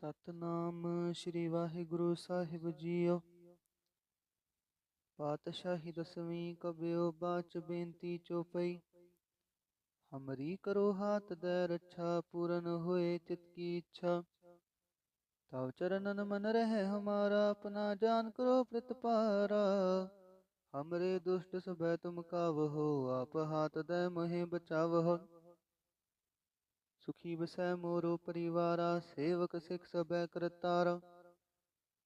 ਸਤਨਾਮ ਸ੍ਰੀ ਵਾਹਿਗੁਰੂ ਸਾਹਿਬ JIO. ਪਾਤਸ਼ਾਹੀ ਦਸਵੀਂ ਕਬਿਓ ਬਾਚ ਬੇਨਤੀ ਚੋਪਈ। ਹਮਰੀ ਕਰੋ ਹਾਥ ਦੈ ਰੱਛਾ, ਪੂਰਨ ਹੋਏ ਚਿਤ ਕੀ ਇੱਛਾ। ਤਵ ਚਰਨਨ ਮਨ ਰਹਿ ਹਮਾਰਾ, ਆਪਣਾ ਜਾਨ ਕਰੋ ਪ੍ਰਤਪਾਰਾ। हमरे दुष्ट सभय तुम कावहो, आप हाथ दय मोहि बचावहो। सुखी बसै मोरो परिवारा, सेवक सिख सभय करतारा।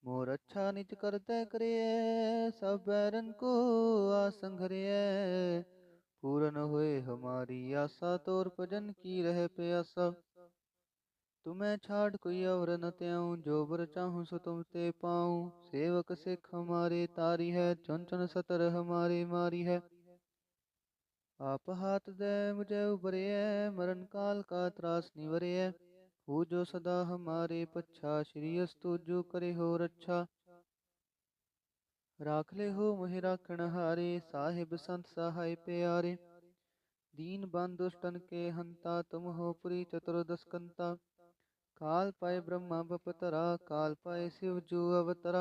मोर अच्छा निज करतै करियै, सब बैरन को आसंघरियै। पूरन होए हमारी आशा, तोर भजन की रह प्यासा। तुम्हें छाड़ कोई और न त्याऊं, जो बर चाहूं सो तुम ते पाऊं। सेवक सिख हमारे तारी है, चुन चुन सतर हमारे मारी है। आप हाथ दे मुझे उबरियै, मरण काल का त्रास निवरियै। हो जो सदा हमारे पच्छा, श्री अस्तु जो करे हो रच्छा। राख ले हो मोहि राखण हारे, साहिब संत सहाय प्यारे। दीन बंधु दुष्टन के हंता, तुम हो पुरी चतुर्दश कंता। काल पाए ब्रह्मा बपतरा, काल पाए शिव जो अवतरा।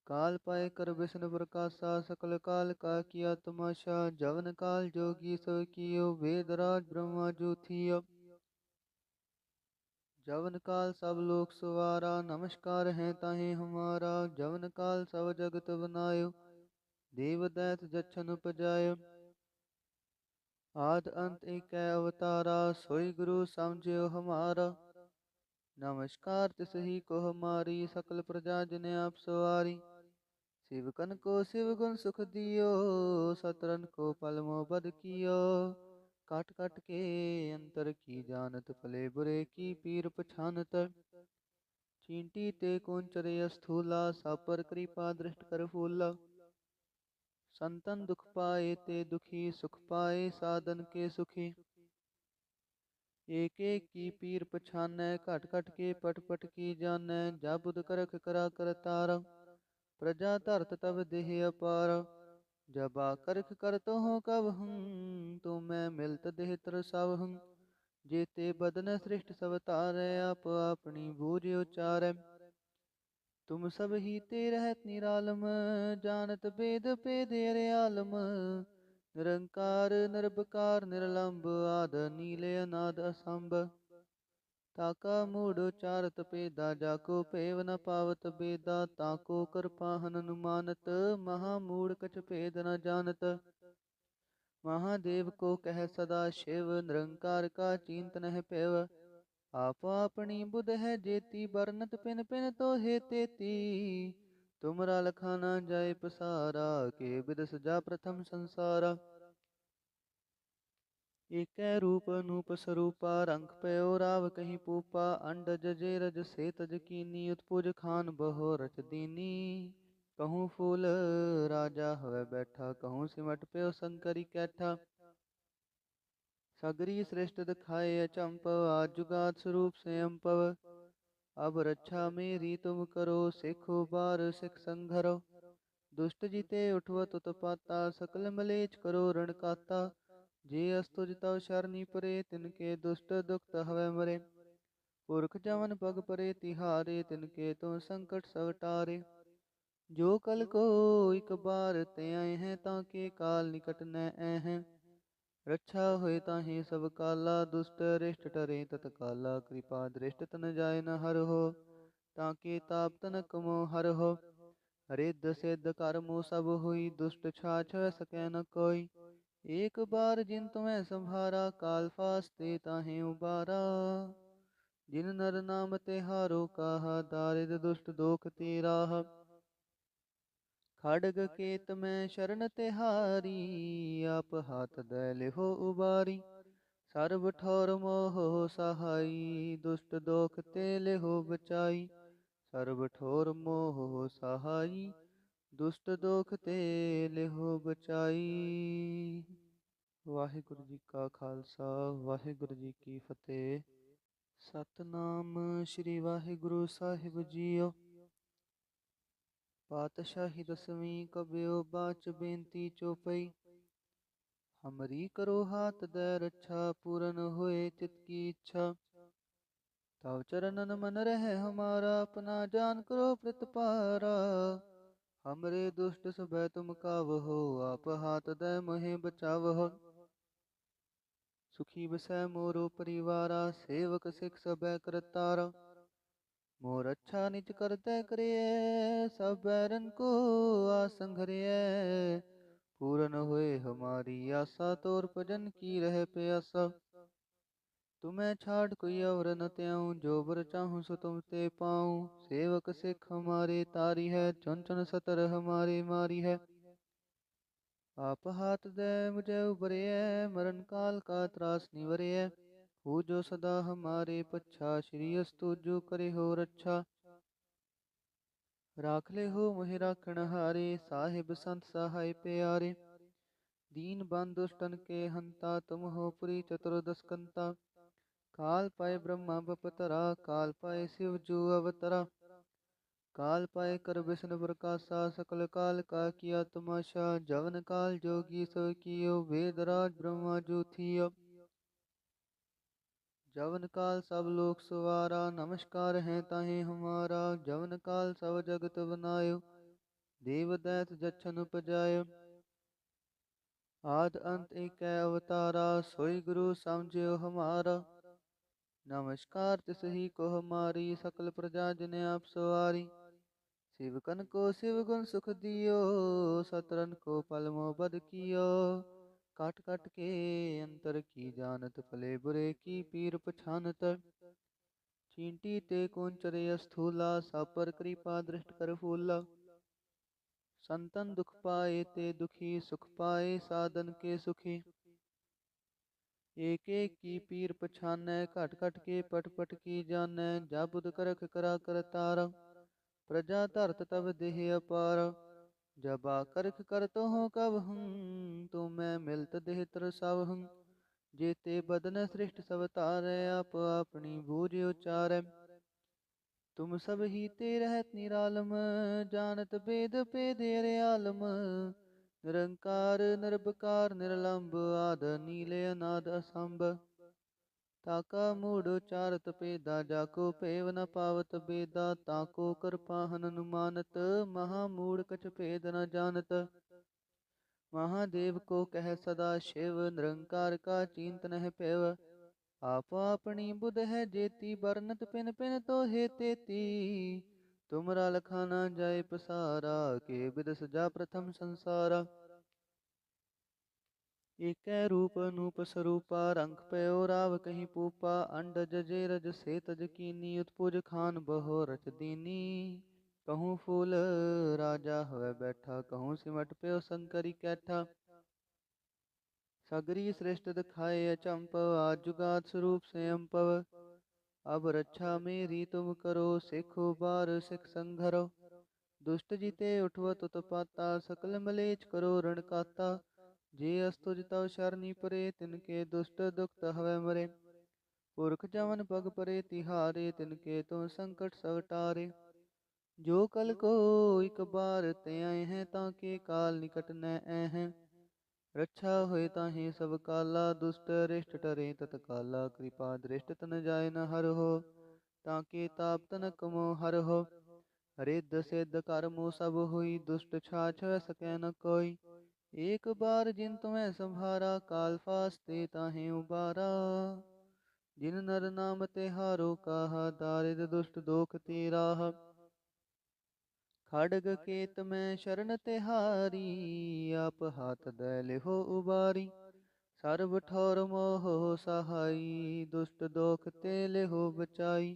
काल पाए कर विष्णु प्रकाशा, सकल काल का किया तमाशा। जवन काल जोगी सो कियो, वेद राज ब्रह्मा जो थियो। जवन काल सब लोक सवारा, नमस्कार है ताहे हमारा। जवन काल सब जगत बनायो, देव दैत जच्छन उपजायो। आद अंत एक अवतारा, सोई गुरु समझियो हमारा। नमस्कार तिसही को हमारी, सकल प्रजा जिन आप सवारी। शिवकन को शिव गुण सुख दियो, सतरन को पल मोह बद कियो। काट काट के अंतर की जानत, भले बुरे की पीर पछानत। चींटी ते कुंचरे स्थूला, सब पर कृपा दृष्ट कर फूला। संतन दुख पाए ते दुखी, सुख पाए साधन के सुखी। एक एक की पीर पछानै, घट घट के पट पट की जानै। जा बुध करख करा कर तारा, प्रजा धरत तब देह अपार। जब करख करत हो कब हूँ, तो मैं मिलत देह तर सब हूँ। जेते बदन सृष्ट सब तारै, आप अपनी बूझ उचारै। तुम सब ही ते रहत निरालम, जानत वेद भेद आलम। निरंकार निरबकार निरलंब, आद नीले अनाद असंभ। ताका मूढ़ उचारत पेदा, जाको पेव न पावत बेदा। ताको कृपाहन अनुमानत, महामूढ़ कछ भेद न जानत। महादेव को कह सदा शिव, निरंकार का चिंत नह पेव। आप अपनी बुध है जेती, बरनत पिन पिन तो हे तेती। तुमरा लखा न जाय पसारा, के बिद सजा प्रथम संसारा। एक रूप अनूप स्वरूपा, रंग पयो राव कहीं पूपा। अंडज जे रज से तज कीनी, उत्पुज खान बहो रच दीनी। कहूँ फूल राजा हवे बैठा, कहूँ सिमट पयो शंकरी कैठा। सगरी श्रेष्ठ दिखाए अचंपव, आज जुगात स्वरूप से अम्पव। अब रक्षा मेरी तुम करो, सिखो बार सिख संघरो। दुष्ट जीते उठवत उत्पाता, सकल मलेच करो रण काता। जे अस्तुज तव शरणी परे, तिनके दुष्ट दुखत हवे मरे। पुरख जवन पग परे तिहारे, तिनके तुम संकट सब टारे। जो कल को एक बार ते आए हैं, ताके काल निकट न आए हैं। रक्षा होए ताहि सब काला, दुष्ट अरिष्ट टरे तत्काला। कृपा दृष्ट तन जाय न हर हो, ताके ताप तनक मोह हर हो। रिद्ध सिद्ध कर्मो सब हुई, दुष्ट छाछ सकै न कोई। एक बार जिन तुम्हें संभारा, काल फास्ते ताहे उबारा। जिन नर नाम तिहारो काहा, दारिद दुष्ट दोख ते राह। खड़ग केत में शरण तिहारी, आप हाथ दय लिहो उबारी। सर्ब ठौर मोह सहाई, दुष्ट दोख ते लिहो बचाई। सर्ब ठोर मोह सहाई, दुष्ट दोख ते लिहो बचाई। वाहिगुरु जी का खालसा, वाहिगुरु जी की फतेह। सतनाम श्री वाहिगुरु साहिब जीओ। पातशाही दसवीं कबियो बाच बेनती चौपई। हमरी करो हाथ दय रक्षा, पूरन होए चित की इच्छा। तव चरणन मन रहे हमारा, अपना जान करो प्रतिपारा। हमरे दुष्ट सब तुम कावहो, आप हाथ दे मोहि बचावहो। सुखी बसै मोरो परिवारा, सेवक सिख सब करतारा। मोर अच्छा निज करते करिए, सब बैरन को आसंघरिए। पूरन होए हमारी आशा, तोर भजन की रह प्यासा। तुम्हें छाड़ कोई और न त्याऊं, जो बर चाहूं सो तुम ते पाऊं। सेवक सिख हमारे तारी है, चुन चुन सतर हमारे मारी है। आप हाथ दे मुझे उबरिए, मरण काल का त्रास निवरिए। हो जो सदा हमारे पच्छा, श्री अस्तु जो करे हो रक्षा। राख ले हो मोहि राखण हारे, साहिब संत सहाय प्यारे। दीन बंधु दुष्टन के हंता, तुम हो पुरी चतुर्दश कंता। काल पाए ब्रह्मा बपतरा, काल पाए शिव जो अवतरा। काल पाए कर विष्णु प्रकाशा, सकल काल का किया तमाशा। जवन काल जोगी सब कियो, वेद राज ब्रह्मा जो थियो। जवन काल सब लोक सवारा, नमस्कार है ताहे हमारा। जवन काल सब जगत बनायो, देव दैत जछन उपजायो। आद अंत एक अवतारा, सोई गुरु समझियो हमारा। नमस्कार तिसही को हमारी, सकल प्रजा जिन आप सवारी। शिवकन को शिव गुण सुख दियो, सतरन को पल मोह बद कियो। काट काट के अंतर की जानत, भले बुरे की पीर पछानत। चींटी ते कौंचरे स्थूला, सब पर कृपा दृष्ट कर फूला। संतन दुख पाए ते दुखी, सुख पाए साधन के सुखी। एक एक की पीर पछानै, घट घट के पट पट की जानै। जा बुध करख करा कर तारा, प्रजा धरत तब देह अपार। जब करख करत हो कब हूँ, तो मैं मिलत देह तरसाव हूँ। जेते बदन सृष्ट सब तारै, आप अपनी बूझ उचारै। तुम सब ही ते रहत निरालम, जानत वेद भेद अरे आलम। निरंकार निरबकार निरलंब, आद नीले अनाद असंभ। ताका मूढ़ उचारत पेदा, जाको पेव न पावत बेदा। ताको कृपाहन अनुमानत, महामूढ़ कछ भेद न जानत। महादेव को कह सदा शिव, निरंकार का चिंत नह पेव। आप अपनी बुध है जेती, बरनत पिन पिन तो हे तेती। तुमरा लखा न जाय पसारा, के बिद सजा प्रथम संसारा। एक रूप अनूप स्वरूपा, रंग पयो राव कहीं पूपा। अंडज जे रज से तज कीनी, उत्पुज खान बहो रच दीनी। कहूँ फूल राजा हवे बैठा, कहूँ सिमट पयो शंकरी कैठा। सगरी श्रेष्ठ दिखाए अचंपव, आज जुगात स्वरूप स्वयं पव। अब रक्षा मेरी तुम करो, सिखो बार सिख संघरो। दुष्ट जीते उठवत उत्पाता, सकल मलेच करो रण काता। जे अस्तुज तव शरणी परे, तिनके दुष्ट दुखत हवे मरे। पुरख जवन पग परे तिहारे, तिनके तुम संकट सब टारे। जो कल को एक बार ते आए हैं, ताके काल निकट न आए हैं। रक्षा होए ताहि सब काला, दुष्ट अरिष्ट टरे तत्काला। कृपा दृष्ट तन जाय न हर हो, ताके ताप तनक मो हर हो। रिद्ध सिद्ध कर्मो सब हुई, दुष्ट छाछ सकै न कोई। एक बार जिन तुम्हें संभारा, काल फास्ते ताहि उबारा। जिन नर नाम तिहारो काहा, दारिद दुष्ट दोख ते राह। खड़ग केत में शरण तिहारी, आप हाथ दे लिहो उबारी। सर्व ठोर मोह सहाई, दुष्ट दोख ते लिहो बचाई।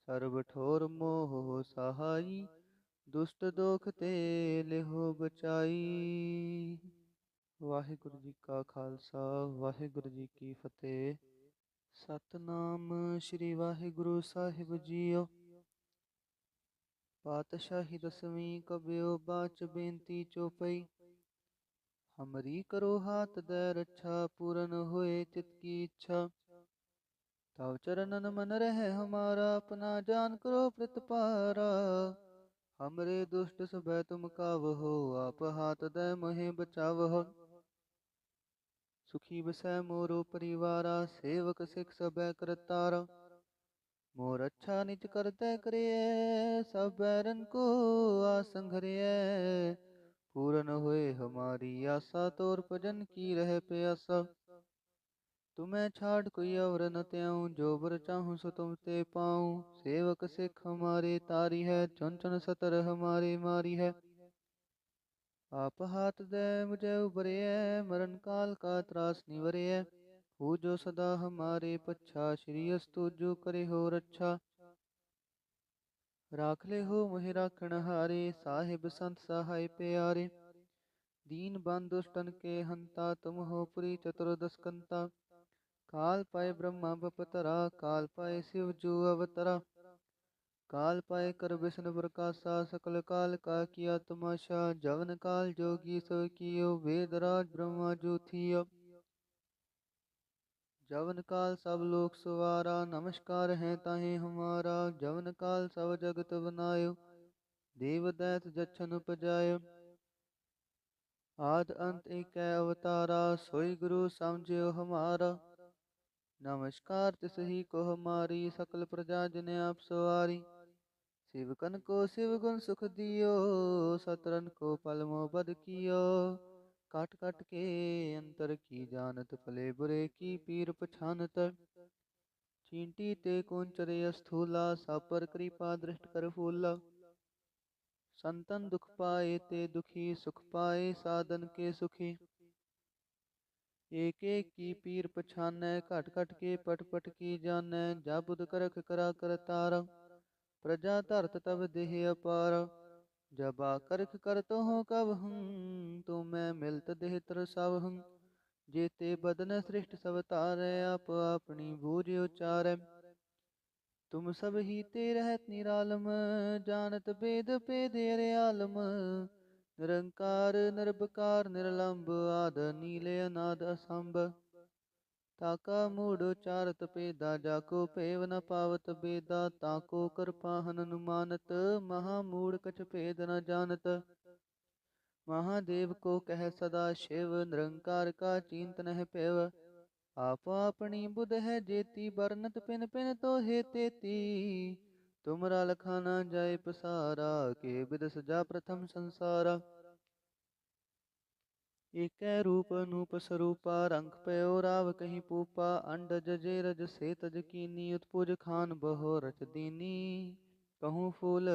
सर्व ठोर मोह सहाई, दुष्ट दोख ते लिहो बचाई। वाहिगुरु जी का खालसा, वाहिगुरु जी की फतेह। सतनाम श्री वाहिगुरु साहिब जीओ। पातशाही दसवीं कबियो बाच बेनती चौपई। हमरी करो हाथ दे रक्षा, पूरन होए चित की इच्छा। तव चरणन मन रहे हमारा, अपना जान करो प्रतिपारा। हमरे दुष्ट सब तुम कावहो, आप हाथ दे मोहि बचावहो। सुखी बसै मोरो परिवारा, सेवक सिख सब करतारा। मोर अच्छा निज करते करिए, सब बैरन को आसंघरिए। पूरन हुए हमारी आशा, तोर भजन की रह प्यासा। तुम्हें छाड़ कोई और न त्याऊं, जो बर चाहूं सो तुम ते पाऊं। सेवक सिख हमारे तारी है, चुन चुन सतर हमारे मारी है। आप हाथ दे मुझे उबरिए, मरण काल का त्रास निवरिए। हो जो सदा हमारे पच्छा, श्री अस्तु जो करे हो रक्षा। राख ले हो मोहि राखण हारे, साहिब संत सहाय प्यारे। दीन बंधु दुष्टन के हंता, तुम हो पुरी चतुर्दश कंता। काल पाए ब्रह्मा बपतरा, काल पाए शिव जो अवतरा। काल पाए कर विष्णु प्रकाशा, सकल काल का किया तमाशा। जवन काल जोगी सो कियो, वेद राज ब्रह्मा जो थियो। जवन काल सब लोक सवारा, नमस्कार है ताहे हमारा। जवन काल सब जगत बनायो, देव दैत जछन उपजायो। आद अंत एक अवतारा, सोई गुरु समझियो हमारा। नमस्कार तिसही को हमारी, सकल प्रजा जिन आप सवारी। शिवकन को शिव गुण सुख दियो, सतरन को पलमो बद कियो। काट काट के अंतर की जानत, भले बुरे की पीर पछानत। चींटी ते कौंचरे स्थूला, सब पर कृपा दृष्ट कर फूला। संतन दुख पाए ते दुखी, सुख पाए साधन के सुखी। एक एक की पीर पछानै, घट घट के पट पट की जानै। जा बुध करख करा कर तारा, प्रजा धरत तब देह अपार। जब करख करत हो कब हूँ, तो मैं मिलत देह तरसाव हूँ। जेते बदन सृष्ट सब तारै, आप अपनी बूझ उचारै। तुम सब ही ते रहत निरालम, जानत बेद पेद अरे आलम। निरंकार निरबकार निरलंब, आद नीले अनाद असंभ। ताका मूढ़ उचारत पेदा, जाको पेव न पावत बेदा। ताको कृपाहन अनुमानत, महामूढ़ कछ भेद न जानत। महादेव को कह सदा शिव, निरंकार का चिंतन है पेव। आप अपनी बुध है जेती, बरनत पिन पिन तो हे तेती। तुमरा लखाना जाय पसारा, के बिद सजा प्रथम संसारा। एकै रूप अनूप स्वरूपा, रंग पयो राव कहीं पूपा। अंडज जे रज से तज कीनी, उत्पुज खान बहो रच दीनी। कहूँ फूल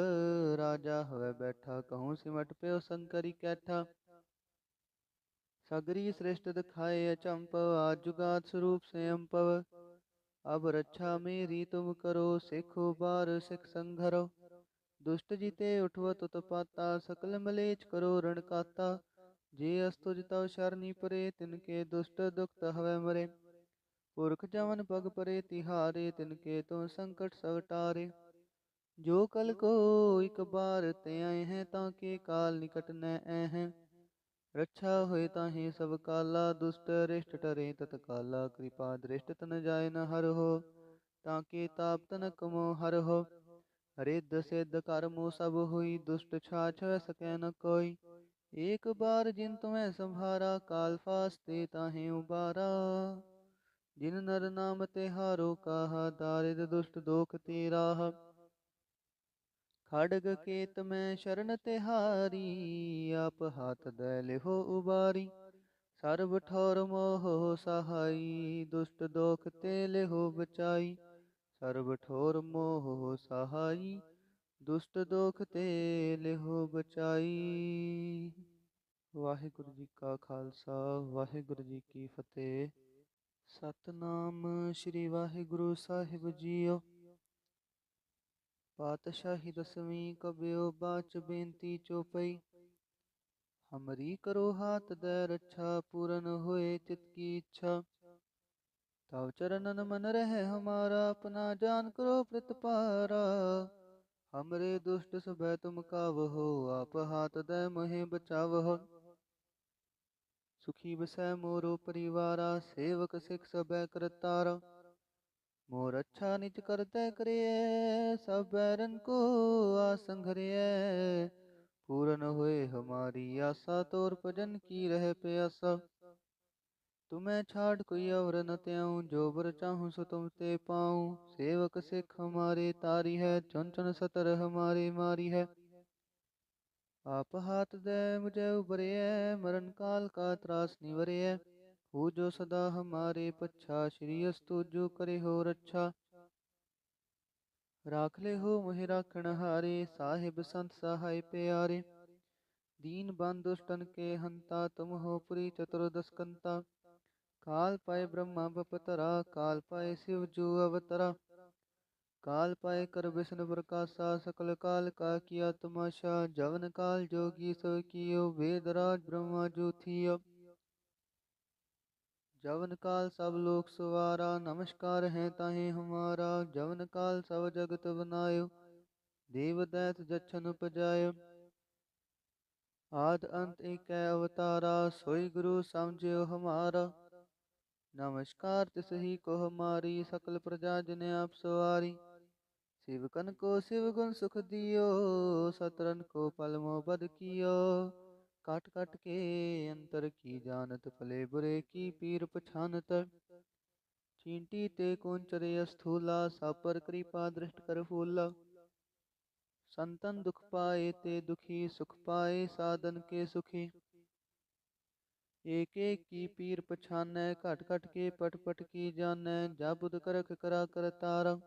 राजा हवै बैठा, कहूँ सिमट पयो शंकरी कैठा। सगरी श्रेष्ठ दिखाए अचंपव, आज जुगात स्वरूप से अम्पव। अब रक्षा मेरी तुम करो, सिखो बार सिख संघरो। दुष्ट जीते उठवत उत्पाता, सकल मलेच करो रण काता। जे अस्तुज तव शरणी परे, तिनके दुष्ट दुखत हवै मरे। पुरख जवन पग परे तिहारे, तिनके तो संकट सब टारे। जो कल को एक बार ते आए हैं, ताके काल निकट न आए हैं। रक्षा होए ताहि सब काला, दुष्ट अरिष्ट टरे तत्काला। कृपा दृष्ट तन जाय न हर हो, ताके ताप तनक मोह हर हो। रिद्ध सिद्ध कर्मो सब हुई, दुष्ट छाछ सकै न कोई। एक बार जिन तुम्हें संभारा, काल फास्ते ताहे उबारा। जिन नर नाम तिहारो कहा, दारिद दुष्ट दोख तेरा। खड़ग केत में शरण तिहारी, आप हाथ दे लिहो उबारी। सर्व ठोर मोह सहाई, दुष्ट दोख ते लिहो बचाई। सर्व ठोर मोह सहाई, दुष्ट दोख ते लिहो बचाई। ਵਾਹਿਗੁਰੂ ਜੀ ਕਾ ਖਾਲਸਾ, ਵਾਹਿਗੁਰੂ ਜੀ ਕੀ ਫਤਿਹ। ਸਤਨਾਮ ਸ਼੍ਰੀ ਵਾਹਿਗੁਰੂ ਸਾਹਿਬ ਜੀਓ। ਪਾਤਸ਼ਾਹੀ ਦਸਵੀਂ ਕਬਿਓ, ਬਾਚ ਬੇਨਤੀ ਚੋਪਈ। ਹਮਰੀ ਕਰੋ ਹਾਥ ਦੈ ਰੱਛਾ, ਪੂਰਨ ਹੋਏ ਚਿਤ ਕੀ ਇੱਛਾ। ਤਵ ਚਰਨਨ ਮਨ ਰਹਿ ਹਮਾਰਾ, ਆਪਣਾ ਜਾਨ ਕਰੋ ਪ੍ਰਤਪਾਰਾ। हमरे दुष्ट सभय तुम कावहो, आप हाथ दे मोहि बचावहो। सुखी बसै मोरो परिवारा, सेवक सिख सभै करतारा। मोर अच्छा निज करते करिए, सब बैरन को आसंघरिए। पूरन होए हमारी आशा, तोर भजन की रह प्यासा। तुम्हें छाड़ कोई और न त्याऊं, जो बर चाहूं सो तुम ते पाऊं। सेवक सिख हमारे तारी है, चुन चुन सतर हमारे मारी है। आप हाथ दे मुझे उबरे है, मरण काल का त्रास निवरे है। हो जो सदा हमारे पच्छा, श्री अस्तु जो करे हो रक्षा। राख ले हो मोहि राखण हारे, साहिब संत सहाय प्यारे। दीन बंधु दुष्टन के हंता, तुम हो पुरी चतुर्दश कंता। काल पाए ब्रह्मा बपतरा, काल पाए शिव जो अवतरा। काल पाए कर विष्णु प्रकाशा, सकल काल का किया तमाशा। जवन काल जोगी सो कियो, वेद राज ब्रह्मा जो थियो। जवन काल सब लोक सवारा, नमस्कार है ताहे हमारा। जवन काल सब जगत बनायो, देव दैत जछन उपजायो। आद अंत एक अवतारा, सोई गुरु समझियो हमारा। नमस्कार तिस ही को हमारी, सकल प्रजा जिन आप सवारी। शिवकन को शिव गुण सुख दियो, सतरन को पल मोह बद कियो। काट काट के अंतर की जानत, भले बुरे की पीर पछानत। चींटी ते कौंचरे स्थूला, सब पर कृपा दृष्ट कर फूला। संतन दुख पाए ते दुखी, सुख पाए साधन के सुखी। एक एक की पीर पछानै, घट घट के पट पट की जानै। जा बुध करख करा कर तारा,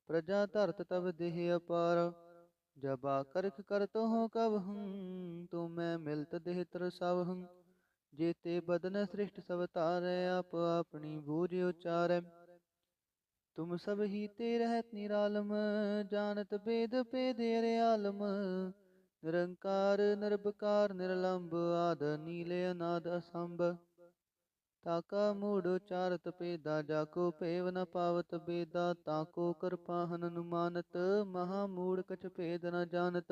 प्रजा धरत तब देह अपार। जब आकर्ख कर तो हो कब हूँ, तो मैं मिलत देह तर सब हूँ। जेते बदन सृष्ट सब तारै, आप अपनी बूझ उचारै। तुम सब ही ते रहत निरालम, जानत बेद पेद अरे आलम। निरंकार निरबकार निरलंब, आद नीले अनाद असंभ। ताका मूढ़ उचारत पेदा, जाको पेव न पावत बेदा। ताको कृपाहन अनुमानत, महामूढ़ कछ भेद न जानत।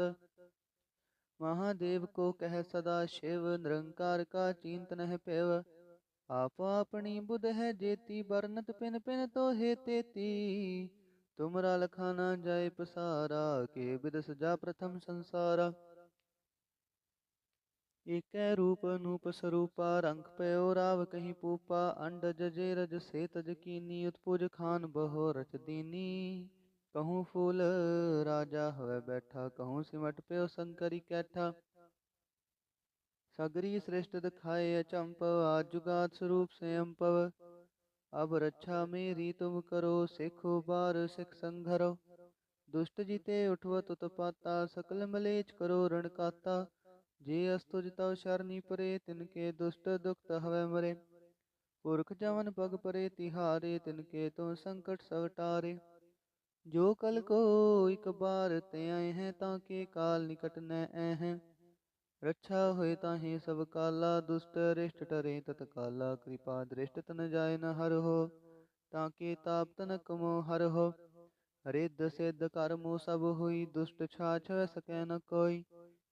महादेव को कह सदा शिव, निरंकार का चिंत नह पेव। आप अपनी बुध है जेती, बरनत पिन पिन तो हे तेती। तुमरा लखाना जाय पसारा, के बिद सजा प्रथम संसारा। एक रूप अनूप स्वरूपा, रंग पयो राव कहीं पूपा। अंडज जेरज से तज कीनी, उत्पुज खान बहो रच दीनी। कहूँ फूल राजा हवे बैठा, कहूँ सिमट पयो शंकरी कैठा। सगरी श्रेष्ठ दिखाए अचंपव, आज जुगात स्वरूप से अम्पव। अब रक्षा मेरी तुम करो, सिखो बार सिख संघरो। दुष्ट जीते उठवत उत्पाता, सकल मलेच करो रण काता। जे अस्तुज तव शरणी परे, तिनके दुष्ट दुखत हवै मरे। पुरख जवन पग परे तिहारे, तिनके तो संकट सब टारे। जो कल को एक बार ते आए हैं, ताके काल निकट न हैं। रक्षा होए ताहि सब काला, दुष्ट रिष्ट टरे तत्काला। कृपा दृष्ट तन जाय न हर हो, ताके ताप तनक मोह हर हो। रिद्ध सिद्ध कर्मो सब हुई, दुष्ट छाछ सकै न कोई।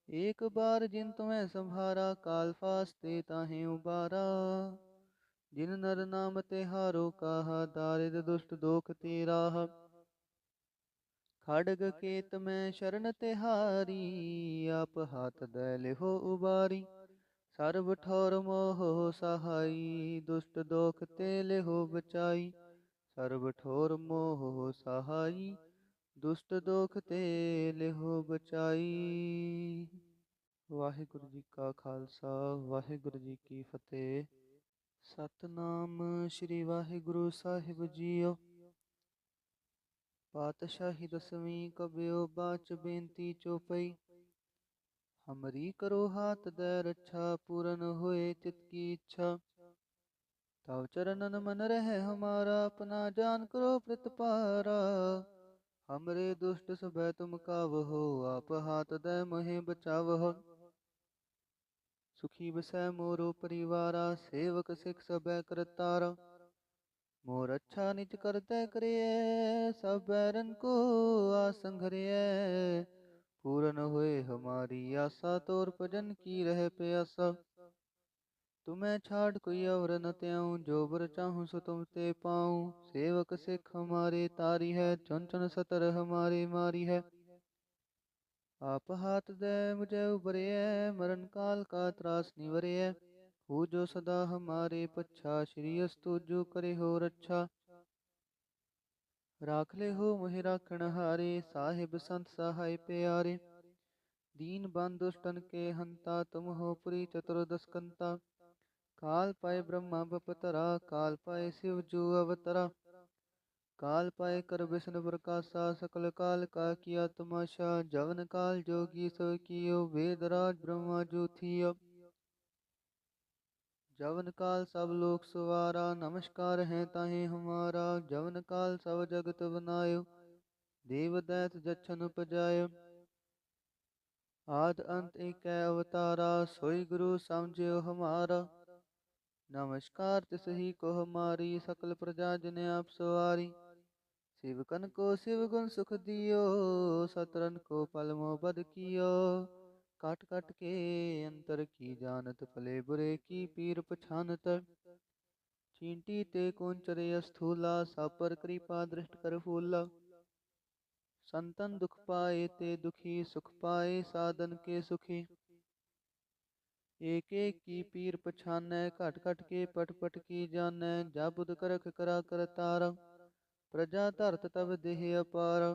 एक बार जिन तुम्हें संभारा, काल फास्ते ताहि उबारा। जिन नर नाम तिहारो काहा, दारिद दुष्ट दोख ते राह। खड़ग केत में शरण तिहारी, आप हाथ दे लिहो उबारी। सर्व ठोर मोह सहाई, दुष्ट दोख ते लिहो बचाई। सर्व ठोर मोह सहाई, दुष्ट दोख ते लिहो बचाई। वाहिगुरु जी का खालसा, वाहिगुरु जी की फतेह। सतनाम श्री वाहिगुरु साहिब जीओ। पातशाही दसवीं कबियो बाच बेनती चौपई। हमरी करो हाथ दे रक्षा, पूरन होए चित की इच्छा। तव चरणन मन रहे हमारा, अपना जान करो प्रतिपारा। हमरे दुष्ट सभय तुम कावहो, आप हाथ दे मोहि बचावहो। सुखी बसै मोरो परिवारा, सेवक सिख सभै करतारा। मोर अच्छा निज करते करिए, सब बैरन को आसंघरिए। पूरन होए हमारी आशा, तोर भजन की रह प्यासा। तुम्हें छाड़ कोई और न त्याऊं, जो बर चाहूं सो तुम ते पाऊं। सेवक सिख हमारे तारी है, चुन चुन सतर हमारे मारी है। आप हाथ दे मुझे उबरे, मरण काल का त्रास निवरे। हो जो सदा हमारे पच्छा, श्री अस्तु जो करे हो रक्षा। राख ले हो मोहि राखण हारे, साहिब संत सहाय प्यारे। दीन बंधु दुष्टन के हंता, तुम हो पुरी चतुर्दश कंता। काल पाए ब्रह्मा बपतरा, काल पाए शिव जो अवतरा। काल पाए कर विष्णु प्रकाशा, सकल काल का किया तमाशा। जवन काल जोगी सो कियो, वेद राज ब्रह्मा जो थियो। जवन काल सब लोक सवारा, नमस्कार है ताहे हमारा। जवन काल सब जगत बनायो, देव दैत जच्छन उपजायो। आद अंत एक अवतारा, सोई गुरु समझियो हमारा। नमस्कार तिसही को हमारी, सकल प्रजा जन आप सवारी। शिवकन को शिव गुण सुख दियो, सतरन को पल मोह बद कियो। काट काट के अंतर की जानत, भले बुरे की पीर पछानत। चींटी ते कुंचरे स्थूला, सब पर कृपा दृष्ट कर फूला। संतन दुख पाए ते दुखी, सुख पाए साधन के सुखी। एक एक की पीर पछानै, घट घट के पट पट की जानै। जा बुध करख करा कर तारा, प्रजा धरत तब देह अपार।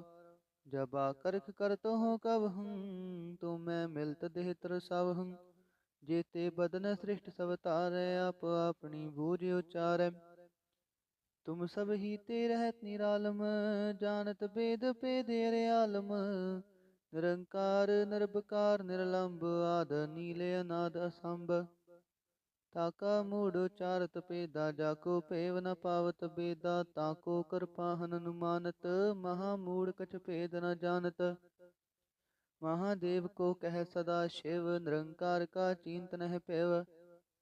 जब आकर्ख करत हो कब हूँ, तो मैं मिलत देह तर सब हूँ। जेते बदन सृष्ट सब तारै, आप अपनी बूझ उचारै। तुम सब ही ते रहत निरालम, जानत भेद भेद अरे आलम। निरंकार निरबकार निरलंब, आद नीले अनाद असंभ। ताका मूढ़ उचारत पेदा, जाको पेव न पावत बेदा। ताको कृपा हनुमानत, महामूढ़ कछ भेद न जानत। महादेव को कह सदा शिव, निरंकार का चिंतन है पेव।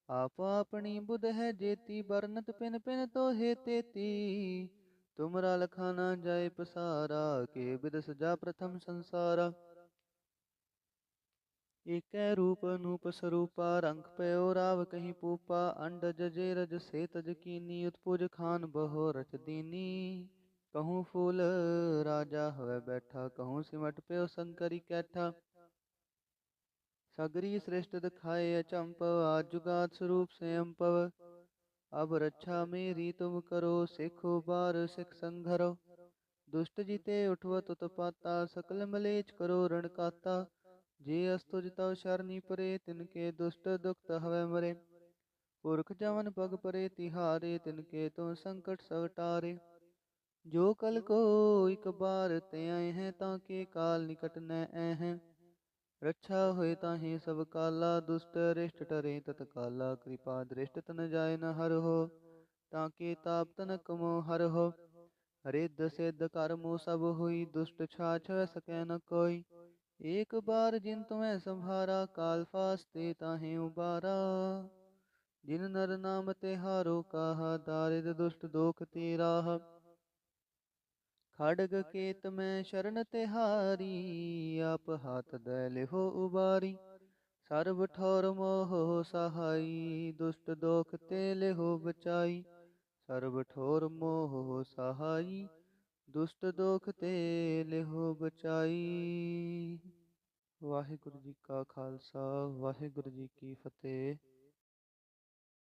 आप अपनी बुध है जेती, बरनत पिन पिन तो हे तेती। तुमरा लखाना जाय पसारा, के बिद सजा प्रथम संसारा। एक रूप अनूप स्वरूपा, रंग पयो राव कहीं पूपा। अंडज जे रज से तज कीनी, उत्पुज खान बहो रच दीनी। कहूँ फूल राजा हवै बैठा, कहूँ सिमट पयो शंकरी कैठा। सगरी श्रेष्ठ दिखाए अचंपव, आज जुगात स्वरूप से अम्पव। अब रक्षा मेरी तुम करो, सिखो बार सिख संघरो। दुष्ट जीते उठवत उत्पाता, सकल मलेच करो रण काता। जे अस्तुज तव शरणी परे, तिनके दुष्ट दुखत हवै मरे। पुरख जवन पग परे तिहारे, तिनके तुम संकट सब टारे। जो कल को एक बार ते आए हैं, ताके काल निकट न आए हैं। रक्षा होए ताहि सब काला, दुष्ट रिष्ट टरे तत्काला। कृपा दृष्ट तन जाय न हर हो, ताके ताप तनक मोह हर हो। रिद्ध सिद्ध कर्मो सब हुई, दुष्ट छाछ सकै न कोई। एक बार जिन तुम्हें संभारा, काल फास्ते ताहि उबारा। जिन नर नाम तिहारो काहा, दारिद दुष्ट दोख तेराह। खड़ग केत में शरण तिहारी, आप हाथ दय लिहो उबारी। सर्व ठौर मोह सहाई, दुष्ट दोख ते लिहो बचाई। सर्व ठोर मोह सहाई, दुष्ट दोख ते लिहो बचाई। वाहिगुरु जी का खालसा, वाहिगुरु जी की फतेह।